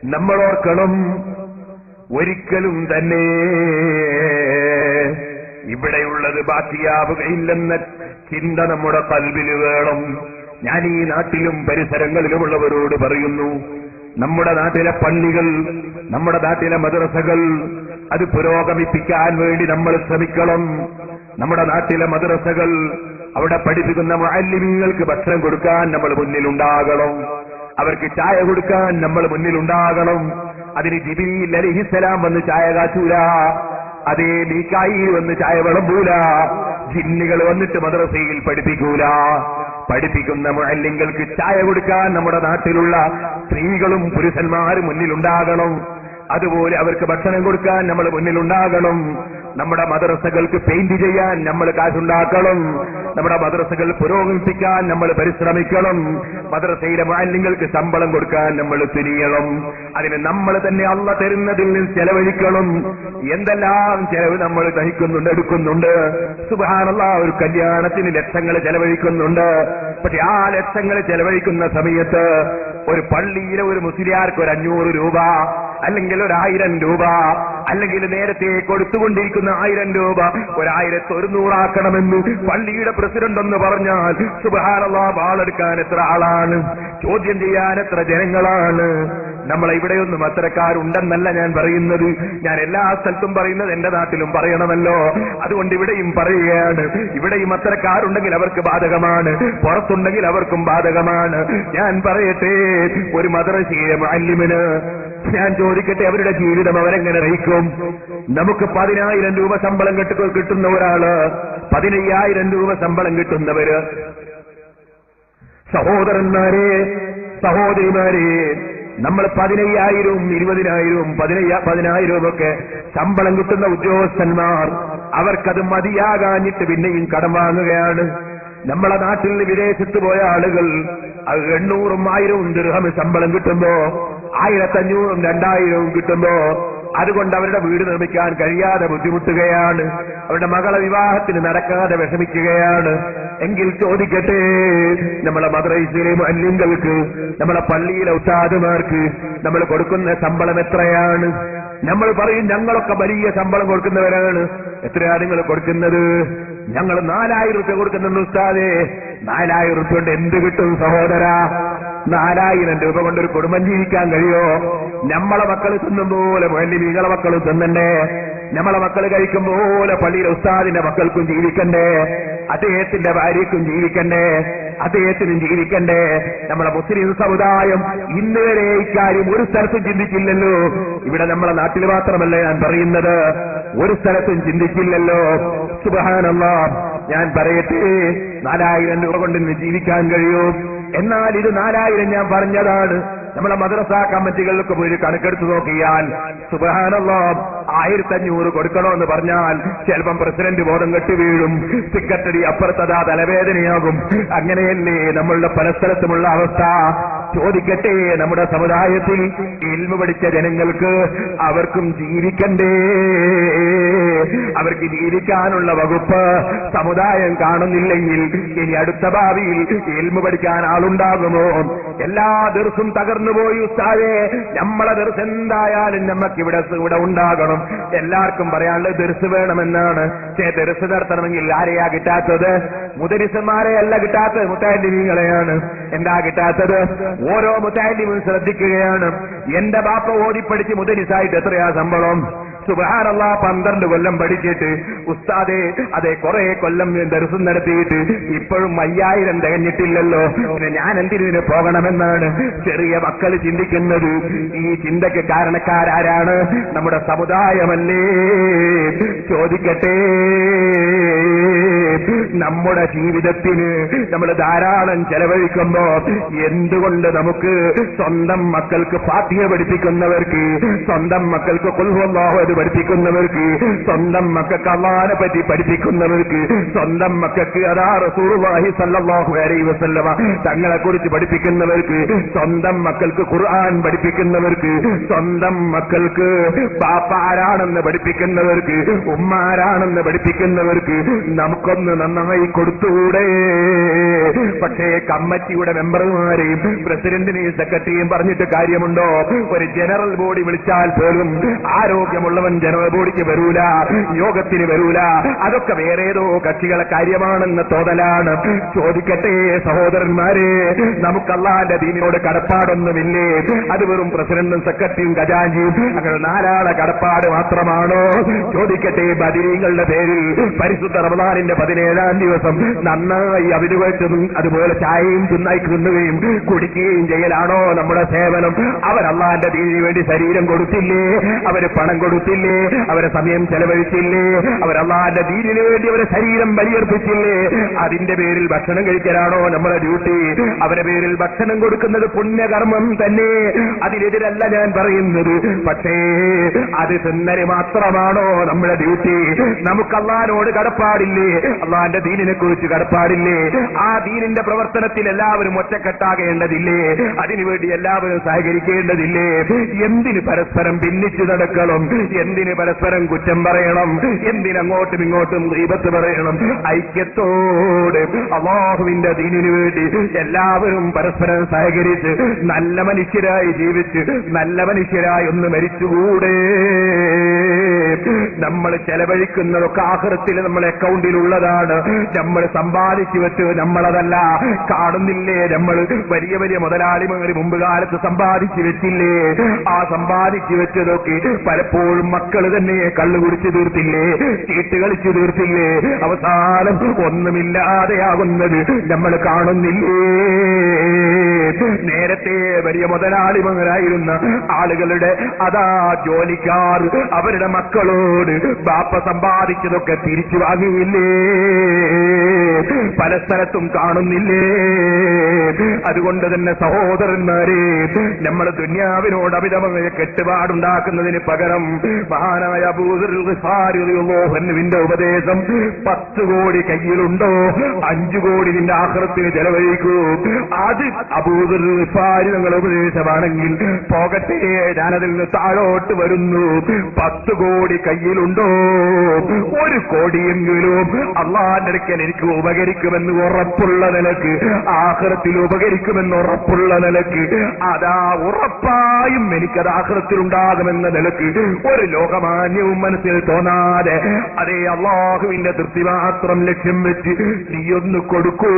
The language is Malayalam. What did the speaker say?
നമ്മൾ ഓർക്കണം, ഒരിക്കലും തന്നെ ഇവിടെയുള്ളത് ബാക്കിയാവുകയില്ലെന്ന ചിന്ത നമ്മുടെ കൽബിൽ വേണം. ഞാൻ ഈ നാട്ടിലും പരിസരങ്ങളിലുമുള്ളവരോട് പറയുന്നു, നമ്മുടെ നാട്ടിലെ പള്ളികൾ, നമ്മുടെ നാട്ടിലെ മദ്രസകൾ അത് പുരോഗമിപ്പിക്കാൻ വേണ്ടി നമ്മൾ ശ്രമിക്കണം. നമ്മുടെ നാട്ടിലെ മദ്രസകൾ, അവിടെ പഠിപ്പിക്കുന്ന മുഅല്ലിമീങ്ങൾക്ക് ഭക്ഷണം കൊടുക്കാൻ നമ്മൾ മുന്നിലുണ്ടാകണം. അവർക്ക് ചായ കൊടുക്കാൻ നമ്മൾ മുന്നിലുണ്ടാകണം. അതിന് ജിബ്രീൽ അലൈഹിസ്സലാം വന്ന് ചായ കാച്ചൂല, അതേ മീകായിൽ വന്ന് ചായ വിളമ്പൂല, ജിന്നുകൾ വന്നിട്ട് മദ്രസയിൽ പഠിപ്പിക്കൂല. പഠിപ്പിക്കുന്ന മുഅല്ലിങ്ങൾക്ക് ചായ കൊടുക്കാൻ നമ്മുടെ നാട്ടിലുള്ള സ്ത്രീകളും പുരുഷന്മാരും മുന്നിലുണ്ടാകണം. അതുപോലെ അവർക്ക് ഭക്ഷണം കൊടുക്കാൻ നമ്മൾ മുന്നിലുണ്ടാകണം. നമ്മുടെ മദ്രസകൾക്ക് പെയിന്റ് ചെയ്യാൻ നമ്മൾ കാശുണ്ടാക്കണം. നമ്മുടെ മദ്രസകൾ പുരോഗമിപ്പിക്കാൻ നമ്മൾ പരിശ്രമിക്കണം. മദ്രസയിലെ മുഅല്ലിങ്ങൾക്ക് ശമ്പളം കൊടുക്കാൻ നമ്മൾ തിരിയണം. അതിന് നമ്മൾ തന്നെ അള്ളാഹ് തരുന്നതിൽ നിന്ന് ചെലവഴിക്കണം. എന്തെല്ലാം ചെലവ് നമ്മൾ സഹിക്കുന്നുണ്ട്, എടുക്കുന്നുണ്ട്. സുബ്ഹാനല്ലാഹ്, ഒരു കല്യാണത്തിന് ലക്ഷങ്ങൾ ചെലവഴിക്കുന്നുണ്ട്. പക്ഷെ ആ ലക്ഷങ്ങൾ ചെലവഴിക്കുന്ന സമയത്ത് ഒരു പള്ളിയിലെ ഒരു മുസ്ലിയാർക്ക് ഒരു 500 രൂപ, അല്ലെങ്കിൽ 1000 രൂപ, അല്ലെങ്കിൽ നേരത്തെ കൊടുത്തുകൊണ്ടിരിക്കുന്ന 1000 രൂപ 1100 ആക്കണമെന്ന് പള്ളിയുടെ പ്രസിഡന്റ് എന്ന് പറഞ്ഞാൽ സുബ്ഹാനല്ലാഹ്, വാളെടുക്കാൻ എത്ര ആളാണ്, ചോദ്യം ചെയ്യാൻ എത്ര ജനങ്ങളാണ്. നമ്മളെ ഇവിടെയൊന്നും അത്തരക്കാരുണ്ടെന്നല്ല ഞാൻ പറയുന്നത്. ഞാൻ എല്ലാ സ്ഥലത്തും പറയുന്നത് എന്റെ നാട്ടിലും പറയണമല്ലോ. അതുകൊണ്ട് ഇവിടെയും പറയുകയാണ്. ഇവിടെയും അത്തരക്കാരുണ്ടെങ്കിൽ അവർക്ക് ബാധകമാണ്, പുറത്തുണ്ടെങ്കിൽ അവർക്കും ബാധകമാണ്. ഞാൻ പറയട്ടെ, ഒരു മദ്രസയിലെ മുഅല്ലിമിന് ഞാൻ ചോദിക്കട്ടെ, അവരുടെ ജീവിതം അവരെങ്ങനെ നയിക്കും? നമുക്ക് 10,000 രൂപ ശമ്പളം കിട്ടുന്ന ഒരാള്, 15,000 രൂപ ശമ്പളം കിട്ടുന്നവര്, സഹോദരന്മാരെ, സഹോദരിമാരെ, നമ്മൾ 15,000, 20,000, 10,000 ഒക്കെ ശമ്പളം കിട്ടുന്ന ഉദ്യോഗസ്ഥന്മാർ, അവർക്കത് മതിയാകാഞ്ഞിട്ട് പിന്നെയും കടം വാങ്ങുകയാണ്. നമ്മളെ നാട്ടിൽ വിദേശത്ത് പോയ ആളുകൾ 800, 1000 ദിർഹം ശമ്പളം കിട്ടുമ്പോ 1500, 2000 കിട്ടുമ്പോ അതുകൊണ്ട് അവരുടെ വീട് നിർമ്മിക്കാൻ കഴിയാതെ ബുദ്ധിമുട്ടുകയാണ്. അവരുടെ മകളെ വിവാഹത്തിന് നടക്കാതെ വിഷമിക്കുകയാണ്. എങ്കിൽ ചോദിക്കട്ടെ, നമ്മളെ മദ്രസയിലെ മുഅല്ലിങ്ങൾക്ക്, നമ്മളെ പള്ളിയിലെ ഉസ്താദുമാർക്ക് നമ്മൾ കൊടുക്കുന്ന ശമ്പളം എത്രയാണ്? നമ്മൾ പറയും ഞങ്ങളൊക്കെ വലിയ ശമ്പളം കൊടുക്കുന്നവരാണ്. എത്രയാണ് നിങ്ങൾ കൊടുക്കുന്നത്? ഞങ്ങൾ 4000 രൂപ കൊടുക്കുന്നുണ്ട് ഉസ്താദേ. 4000 രൂപ കൊണ്ട് എന്ത് കിട്ടും സഹോദര? 4000 രൂപ കൊണ്ട് ഒരു കുടുംബം ജീവിക്കാൻ കഴിയോ? നമ്മളെ മക്കൾ തിന്നും പോലെ മുഅല്ലിമീങ്ങളെ മക്കളും തിന്നണ്ടേ? നമ്മളെ മക്കൾ കഴിക്കും പോലെ പള്ളിയിലെ ഉസ്താദിന്റെ മക്കൾക്കും ജീവിക്കണ്ടേ? അദ്ദേഹത്തിന്റെ ഭാര്യയ്ക്കും ജീവിക്കണ്ടേ? അദ്ദേഹത്തിനും ജീവിക്കണ്ടേ? നമ്മളെ മുസ്ലിം സമുദായം ഇന്ന് വരെ ഇക്കാര്യം ഒരു സ്ഥലത്തും ചിന്തിച്ചില്ലല്ലോ. ഇവിടെ നമ്മളെ നാട്ടിൽ മാത്രമല്ല ഞാൻ പറയുന്നത്, ഒരു സ്ഥലത്തും ചിന്തിച്ചില്ലല്ലോ. സുബ്ഹാനല്ലാഹ്, ഞാൻ പറയട്ടെ, 4000 രൂപ കൊണ്ട് ഇന്ന് ജീവിക്കാൻ കഴിയൂ. എന്നാൽ ഇത് 4000 ഞാൻ പറഞ്ഞതാണ്. നമ്മളെ മദ്രസ കമ്മിറ്റികളിലൊക്കെ പോയി കണക്കെടുത്ത് നോക്കിയാൽ സുബ്ഹാനല്ലാഹ് 1500 കൊടുക്കണമെന്ന് പറഞ്ഞാൽ ചിലപ്പം പ്രസിഡന്റ് ബോധം കെട്ടി വീഴും, സെക്രട്ടറി അപ്പുറത്തതാ തലവേദനയാകും. അങ്ങനെയല്ലേ നമ്മളുടെ പല സ്ഥലത്തുമുള്ള അവസ്ഥ? ചോദിക്കട്ടെ, നമ്മുടെ സമുദായത്തിൽ ഇൽമു പഠിച്ച ജനങ്ങൾക്ക് അവർക്കും ജീവിക്കണ്ടേ? അവർക്ക് ജീവിക്കാനുള്ള വകുപ്പ് സമുദായം കാണുന്നില്ലെങ്കിൽ ഇനി അടുത്ത ഭാവിയിൽ ഇൽമു പഠിക്കാൻ ആളുണ്ടാകുമോ? എല്ലാ ദിവസവും തകർന്നുപോയി ഉസ്താദേ, നമ്മളെ ദർസ് എന്തായാലും നമുക്കിവിടെ ഉണ്ടാകണം. എല്ലാവർക്കും പറയാനുള്ളത് ദർസ് വേണമെന്നാണ്. പക്ഷേ ദർസ് നടത്തണമെങ്കിൽ ആരെയാ കിട്ടാത്തത്? മുദരിസന്മാരെ അല്ല കിട്ടാത്തത്, മുത്തഅല്ലിമീങ്ങളെയാണ്. എന്താ കിട്ടാത്തത്? ഓരോ മുത്തഅല്ലിമും ശ്രദ്ധിക്കുകയാണ്. എന്റെ ബാപ്പ ഓടിപ്പടിച്ച് മുദരിസായിട്ട് എത്രയാ ശമ്പളം? സുബ്ഹാനല്ലാഹ്, 12 കൊല്ലം പഠിച്ചിട്ട് ഉസ്താദേ, അതെ കുറെ കൊല്ലം ദർസും നടത്തിയിട്ട് ഇപ്പോഴും 5000 തികഞ്ഞിട്ടില്ലല്ലോ, പിന്നെ ഞാൻ എന്തിനു പോകണമെന്നാണ് ചെറിയ മക്കൾ ചിന്തിക്കുന്നത്. ഈ ചിന്തയ്ക്ക് കാരണക്കാരാരാണ്? നമ്മുടെ സമുദായമല്ലേ? ചോദിക്കട്ടെ, നമ്മുടെ ജീവിതത്തിന് നമ്മൾ ധാരാളം ചെലവഴിക്കുമ്പോ എന്തുകൊണ്ട് നമുക്ക് സ്വന്തം മക്കൾക്ക് ഫാത്തിഹ പഠിപ്പിക്കുന്നവർക്ക്, സ്വന്തം മക്കൾക്ക് ഖുൽ ഹുവല്ലാഹു അഹദ് പഠിപ്പിക്കുന്നവർക്ക്, സ്വന്തം മക്കൾക്ക് അല്ലാഹുവിനെ പറ്റി പഠിപ്പിക്കുന്നവർക്ക്, സ്വന്തം മക്കൾക്ക് അതാ റസൂലുള്ളാഹി സ്വല്ലല്ലാഹു അലൈഹി വസല്ലമ തങ്ങളെ കുറിച്ച് പഠിപ്പിക്കുന്നവർക്ക്, സ്വന്തം മക്കൾക്ക് ഖുർആൻ പഠിപ്പിക്കുന്നവർക്ക്, സ്വന്തം മക്കൾക്ക് ബാപ്പ ആരാണെന്ന് പഠിപ്പിക്കുന്നവർക്ക്, ഉമ്മ ആരാണെന്ന് പഠിപ്പിക്കുന്നവർക്ക് നമുക്കൊന്ന് നന്നായി കൊടുത്തുകൂടെ? പക്ഷേ കമ്മിറ്റിയുടെ മെമ്പർമാരെയും പ്രസിഡന്റിനെയും സെക്രട്ടറിയും പറഞ്ഞിട്ട് കാര്യമുണ്ടോ? ഒരു ജനറൽ ബോഡി വിളിച്ചാൽ പോലും ആരോഗ്യമുള്ളവൻ ജനറൽ ബോഡിക്ക് വരൂല, യോഗത്തിന് വരൂല. അതൊക്കെ വേറേതോ കക്ഷികളെ കാര്യമാണെന്ന തോന്നലാണ്. ചോദിക്കട്ടെ സഹോദരന്മാരെ, നമുക്ക് അല്ലാഹുവിന്റെ ദീനിനോട് കടപ്പാടൊന്നുമില്ലേ? അത് വെറും പ്രസിഡന്റും സെക്രട്ടറിയും ഖജാൻജിയും അങ്ങനെ നാലാളെ കടപ്പാട് മാത്രമാണോ? ചോദിക്കട്ടെ, ബദരീങ്ങളുടെ പേരിൽ പരിശുദ്ധ റമദാനിന്റെ 17-ാം ദിവസം നന്നായി അവിടുവെച്ചതും അതുപോലെ ചായയും തിന്നുകയും കുടിക്കുകയും ചെയ്യലാണോ നമ്മുടെ സേവനം? അവർ അല്ലാഹുവിന്റെ ദീനിന് വേണ്ടി ശരീരം കൊടുത്തില്ലേ? അവര് പണം കൊടുത്തില്ലേ? അവരെ സമയം ചെലവഴിച്ചില്ലേ? അവർ അല്ലാഹുവിന്റെ ദീനിന് വേണ്ടി അവരെ ശരീരം ബലിയർപ്പിച്ചില്ലേ? അതിന്റെ പേരിൽ ഭക്ഷണം കഴിക്കലാണോ നമ്മുടെ ഡ്യൂട്ടി? അവരുടെ പേരിൽ ഭക്ഷണം കൊടുക്കുന്നത് പുണ്യകർമ്മം തന്നെ, അതിനെതിരല്ല ഞാൻ പറയുന്നത്. പക്ഷേ അത് തിന്നല് മാത്രമാണോ നമ്മുടെ ഡ്യൂട്ടി? നമുക്ക് അല്ലാഹുവിനോട് കടപ്പാടില്ലേ? അല്ലാഹുവിന്റെ ദീനിനെ കുറിച്ച് കടപ്പാടില്ലേ? ആ ദീനിന്റെ പ്രവർത്തനത്തിൽ എല്ലാവരും ഒറ്റക്കെട്ടാകേണ്ടതില്ലേ? അതിനുവേണ്ടി എല്ലാവരും സഹകരിക്കേണ്ടതില്ലേ? എന്തിന് പരസ്പരം ഭിന്നിച്ചു നടക്കണം? എന്തിന് പരസ്പരം കുറ്റം പറയണം? എന്തിനങ്ങോട്ടും ഇങ്ങോട്ടും ഗീബത്ത് പറയണം? ഐക്യത്തോട് അല്ലാഹുവിന്റെ ദീനിനു വേണ്ടി എല്ലാവരും പരസ്പരം സഹകരിച്ച് നല്ല മനുഷ്യരായി ജീവിച്ച് നല്ല മനുഷ്യരായി ഒന്ന് മരിച്ചുകൂടെ? നമ്മൾ ചെലവഴിക്കുന്നതൊക്കെ ആഖിറത്തിൽ നമ്മളെ അക്കൗണ്ടിലുള്ളതാണ്. നമ്മൾ സമ്പാദിച്ചു വെച്ച് നമ്മളതല്ല. കാണുന്നില്ലേ, നമ്മൾ വലിയ വലിയ മുതലാളിമാർ മുമ്പ് കാലത്ത് സമ്പാദിച്ചു വെച്ചില്ലേ? ആ സമ്പാദിച്ചു വെച്ചതൊക്കെ പലപ്പോഴും മക്കൾ തന്നെ കള്ളു കുടിച്ചു തീർത്തില്ലേ? ചീട്ട് കളിച്ചു തീർത്തില്ലേ? അവസാനം ഒന്നുമില്ലാതെയാകുന്നത് നമ്മൾ കാണുന്നില്ലേ? നേരത്തെ വലിയ മുതലാളിമാരായിരുന്ന ആളുകളുടെ അതാ ജോലിക്കാർ അവരുടെ മക്കളോട് ബാപ്പ സമ്പാദിച്ചതൊക്കെ തിരിച്ചു വാങ്ങിയില്ലേ? പല സ്ഥലത്തും കാണുന്നില്ലേ? അതുകൊണ്ട് തന്നെ സഹോദരന്മാരെ, നമ്മൾ ദുനിയാവിനോട് അമിതമായ കെട്ടുപാടുണ്ടാക്കുന്നതിന് പകരം മഹാനായ അബൂ ദർ ഗിഫാരി റളിയല്ലാഹു അൻഹുവിന്റെ ഉപദേശം, 10 കോടി കയ്യിലുണ്ടോ 5 കോടി നിന്റെ ആഖിറത്തിന് ചെലവഴിക്കൂ. അത് അബൂ ദർ ഗിഫാരി നിങ്ങളുടെ ഉപദേശമാണെങ്കിൽ പോകട്ടെ, ഞാനതിൽ നിന്ന് താഴോട്ട് വരുന്നു. 10 കോടി കയ്യിലുണ്ടോ? 1 കോടിയെങ്കിലും അല്ലാഹുവിന്റെ അടുക്കൽ എനിക്ക് ഉപകരിക്കുമെന്ന് ഉറപ്പുള്ള നിലക്ക്, ആഖിറത്തിൽ ഉപകരിക്കുമെന്ന് ഉറപ്പുള്ള നിലക്ക്, അതാ ഉറപ്പായും എനിക്കത് ആഖിറത്തിൽ ഉണ്ടാകുമെന്ന നിലക്ക് ഒരു ലോകമാന്യവും മനസ്സിൽ തോന്നാതെ അതേ അല്ലാഹുവിന്റെ തൃപ്തി മാത്രം ലക്ഷ്യം വെച്ച് നീയൊന്ന് കൊടുക്കൂ.